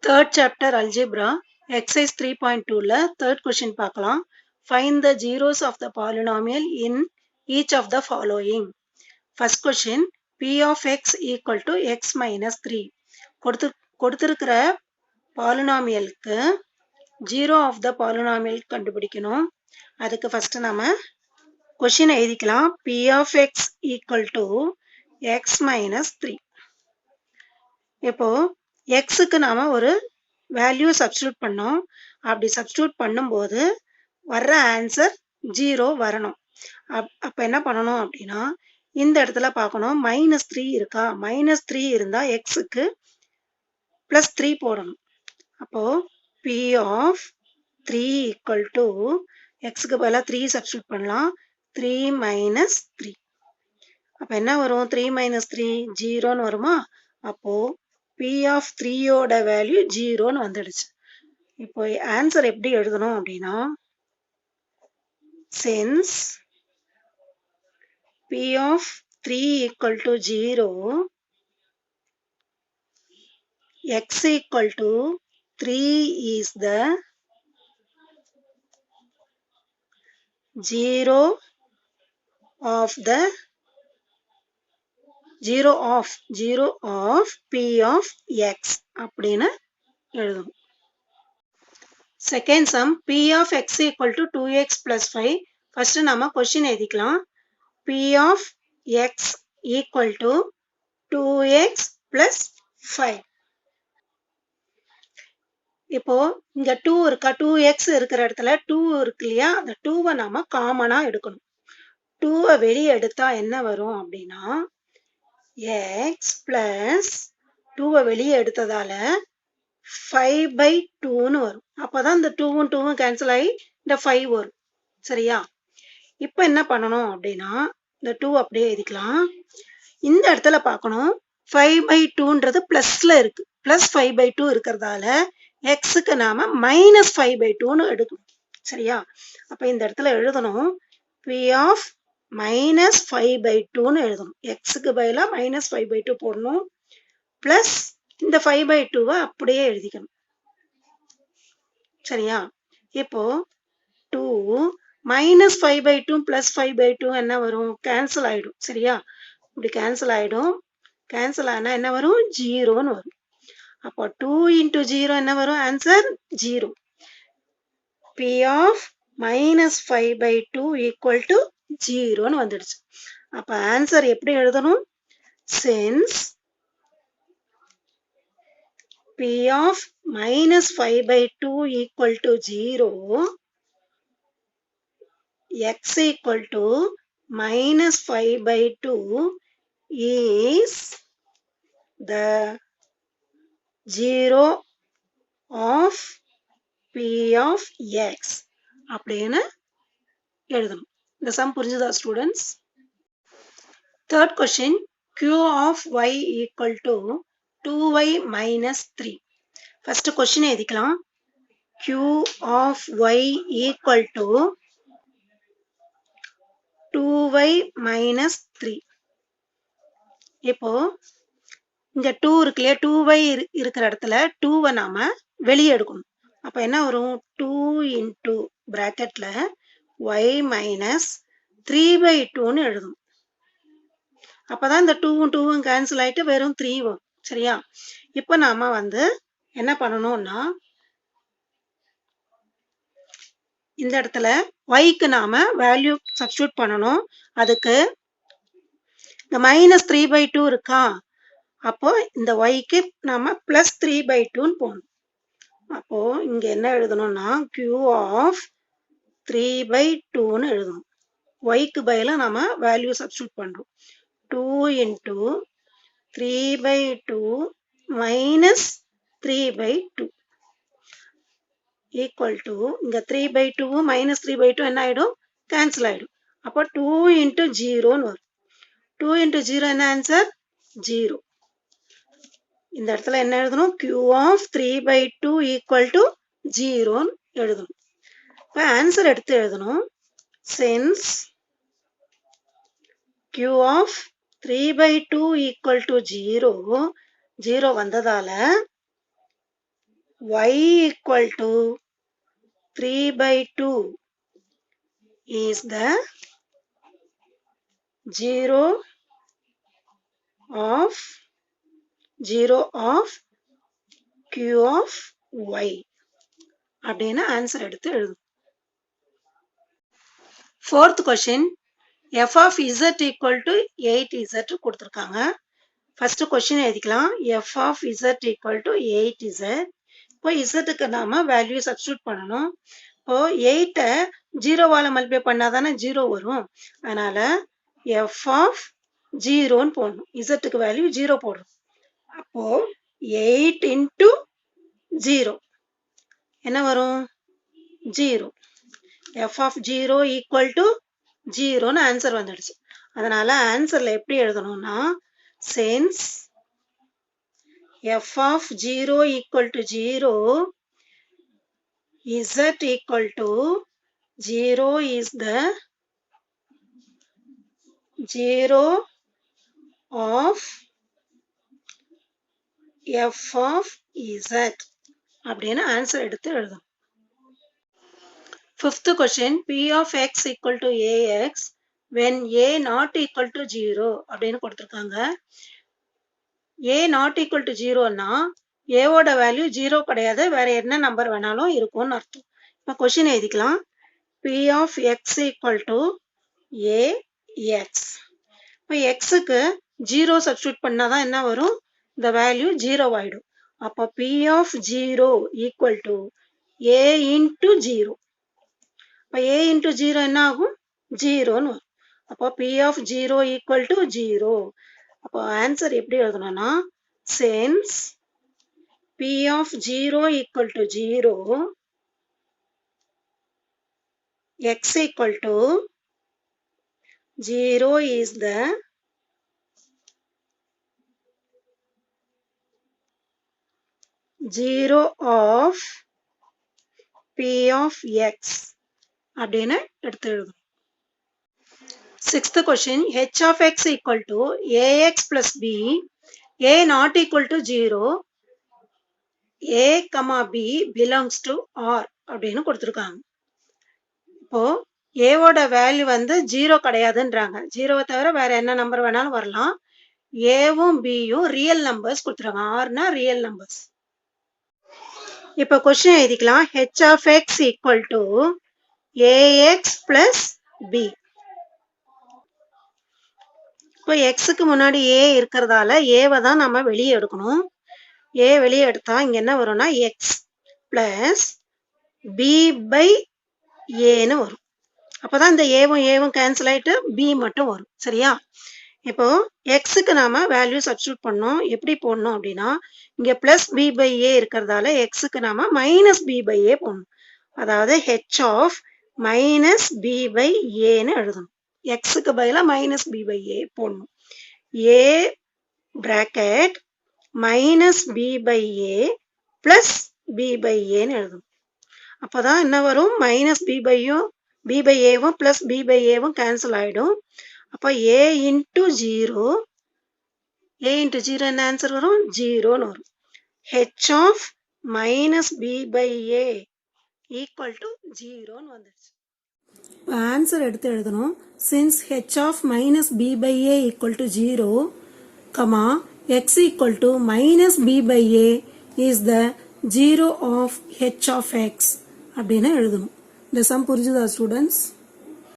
Third chapter algebra exercise 3.2 ல third question பார்க்கலாம். Find the zeros of the polynomial in each of the following. First question, p of x equal to x minus 3. கொடுத்திருக்கிற பாலினாமியலுக்கு zero of the polynomial கண்டுபிடிக்கணும். அதுக்கு first நாம question எழுதிக்கலாம். p of x equal to x minus 3. இப்போ எக்ஸுக்கு நாம ஒரு value substitute பண்ணோம். அப்படி சப்ஸ்டியூட் பண்ணும்போது வர்ற ஆன்சர் 0 வரணும். அப்ப என்ன பண்ணணும் அப்படின்னா இந்த இடத்துல பார்க்கணும் -3 இருக்கா, -3 இருந்தா எக்ஸுக்கு +3 போடணும். அப்போ p of 3 equal to எக்ஸுக்கு பதிலாக 3 சப்ஸ்டியூட் பண்ணலாம். 3 minus 3 அப்ப என்ன வரும்? 3 minus 3 0ன்னு வருமா? அப்போ p of 3 ஓட வேல்யூ 0ன்னு வந்துடுச்சு. இப்போ ஆன்சர் எப்படி எழுதணும் அப்படின்னா since p of 3 equal to 0 x equal to 3 is the 0 of p of x அப்படின்னு எழுதணும். Second sum p of x equal to 2x plus 5. First நாம கொஸ்டின் எழுதிக்கலாம். p of x equal to 2x plus 5. இப்போ இங்க 2 இருக்கா, 2x இருக்கிற இடத்துல 2 இருக்கு இல்லையா, அந்த 2வை நாம காமனா எடுக்கணும். 2வை வெளியே எடுத்தா என்ன வரும் அப்படின்னா x plus 2வை வெளியே எடுத்ததால 5/2ன்னு வரும். அப்பதான் இந்த 2வும் 2வும் கேன்சல் ஆகி இந்த 5 வரும். சரியா? இப்ப என்ன பண்ணணும் அப்படின்னா இந்த 2 அப்படியே எழுதிக்கலாம். இந்த இடத்துல பார்க்கணும் 5/2ன்றது பிளஸ்ல இருக்கு. +5/2 இருக்கிறதால எக்ஸுக்கு நாம -5/2ன்னு எடுக்கணும். சரியா? அப்ப இந்த இடத்துல எழுதணும் p of -5/2ன்னு எழுதணும். எக்ஸுக்கு பதிலா -5/2 போடணும். பிளஸ் இந்த 5/2வை அப்படியே எழுதிக்கணும். சரியா? இப்போ 2 -5/2 +5/2 என்ன வரும்? கேன்சல் ஆயிடும். சரியா? இப்படி கேன்சல் ஆயிடும். கேன்சல் ஆனா என்ன வரும்? 0ன்னு வரும். அப்போ 2 × 0 என்ன வரும்? Answer 0. p of -5/2 equal to 0ன்னு வந்துடுச்சு. அப்ப ஆன்சர் எப்படி எழுதணும்? since p of -5/2 equal to 0, x equal to -5/2 is the 0 of p of x அப்படின்னு எழுதணும். இந்த சம் புரிஞ்சுதா students? Third question, q of y equal to 2y minus 3. First question எழுதிக்கலாம். q of y equal to 2y minus 3. இப்போ இங்க 2 இருக்கு இல்லையா, 2y இருக்கிற இடத்துல 2வை நாம வெளியே எடுக்கணும். அப்ப என்ன வரும்? 2 × பிராக்கெட்ல y minus 3/2ன்னு எழுதணும். அப்பதான் இந்த 2வும் 2வும் கேன்சல் ஆயிட்டு வெறும் 3 வரும். சரியா? இப்ப நாம என்ன பண்ணணும்னா இந்த இடத்துல yக்கு நாம வேல்யூ சப்ஸ்டியூட் பண்ணணும். அதுக்கு இந்த -3/2 இருக்கா, அப்போ இந்த yக்கு நாம +3/2ன்னு போடணும். அப்போ இங்க என்ன எழுதணும்னா q of 3/2ன்னு எழுதணும். yக்கு பதிலா நாம வேல்யூ சப்ஸ்டியூட் பண்றோம். 2 × 3/2 minus 3/2 equal to இங்க 3/2 -3/2 என்ன ஆயிடும்? கேன்சல் ஆயிடும். அப்போ 2 × 0ன்னு வரும். 2 × 0 என்ன ஆன்சர்? 0. இந்த இடத்துல என்ன எழுதணும்? q of 3/2 equal to 0ன்னு எழுதணும். இப்ப ஆன்சர் எடுத்து எழுதணும். since q of 3/2 equal to 0 வந்ததால y equal to 3/2 is the 0 of q of y அப்படின்னு ஆன்சர் எடுத்து எழுதும். Fourth question f of z equal to 8z கொடுத்துருக்காங்க. ஃபர்ஸ்ட் கொஸ்டின் எழுதிக்கலாம். f of z equal to 8z. இப்போ zக்கு நாம value substitute பண்ணணும். இப்போ 8 ஜீரோவால மல்டிப்ளை பண்ணாதானே 0 வரும். அதனால f of 0ன்னு போடணும். zக்கு வேல்யூ 0 போடுறோம். அப்போ 8 into 0 என்ன வரும்? 0. f of 0 equal to 0ன்னு answer வந்துடுச்சு. அதனால ஆன்சர்ல எப்படி எழுதணும்னா since f of 0 equal to 0, z equal to 0 is the 0 of f of z அப்படின்னு ஆன்சர் எடுத்து எழுதணும். Fifth question, p of x equal to ax when a not equal to 0 அப்படின்னு கொடுத்துருக்காங்க. a not equal to 0னா a ஓட value 0 கிடையாது, வேற என்ன number வேணாலும் இருக்கும்னு அர்த்தம். இப்போ கொஸ்டின் எழுதிக்கலாம். p of x equal to ax. இப்போ xக்கு 0 சப்ஸ்டியூட் பண்ணாதான் என்ன வரும்? இந்த வேல்யூ 0 ஆயிடும். அப்போ p of 0 equal to a into 0. இப்போ a into 0 என்ன ஆகும்? 0ன்னு வரும். அப்போ p of 0 equal to 0. அப்போ ஆன்சர் எப்படி எழுதணும்னா since p of 0 equal to 0, x equal to 0 is the 0 of p of x அப்படின்னு எடுத்து எழுதணும். Sixth question, h of x equal to ax plus b, a not equal to 0, a, b belongs to R அப்படின்னு கொடுத்துருக்காங்க. இப்போ a ஓட value வந்து 0 கிடையாதுன்றாங்க. 0வை தவிர வேற என்ன நம்பர் வேணாலும் வரலாம். ஏவும் பியும் ரியல் நம்பர்ஸ் கொடுத்துருக்காங்க. ஆர்னா ரியல் நம்பர்ஸ். இப்போ கொஸ்டின் எழுதிக்கலாம். h of x equal to ax plus b. இப்போ எக்ஸுக்கு முன்னாடி ஏ இருக்கிறதால ஏவை தான் நம்ம வெளியே எடுக்கணும். ஏ வெளியே எடுத்தா இங்க என்ன வரும்னா எக்ஸ் பிளஸ் பி பை ஏன்னு வரும். அப்போதான் இந்த ஏவும் கேன்சல் ஆயிட்டு பி மட்டும் வரும். சரியா? இப்போ எக்ஸுக்கு நாம வேல்யூ சப்ஸ்டியூட் பண்ணோம். எப்படி போடணும் அப்படின்னா இங்க பிளஸ் பி பை ஏ இருக்கிறதால எக்ஸுக்கு நாம மைனஸ் பி பை ஏ போடணும். அதாவது H of minus B by ஏன்னு எழுதணும். எக்ஸுக்கு பதிலாக மைனஸ் பி பை ஏ போடணும். A bracket minus B by A plus B by ஏன்னு எழுதணும். அப்போதான் என்ன வரும்? மைனஸ் பி பையும் பி பை ஏவும் பிளஸ் பி பை ஏவும் கேன்சல் ஆகிடும். அப்போ ஏ இன்ட்டு 0, ஏ இன்ட்டு 0 என்ன ஆன்சர் வரும்? 0ன்னு வரும். H of minus B by A equal to 0ன்னு வந்துடுச்சு. ஆன்சர் எடுத்து எழுதணும். Since H of minus B by A equal to 0, comma X equal to minus B by A is the 0 of H of X அப்படின்னு எழுதணும். இந்த some புரிஞ்சுதா students?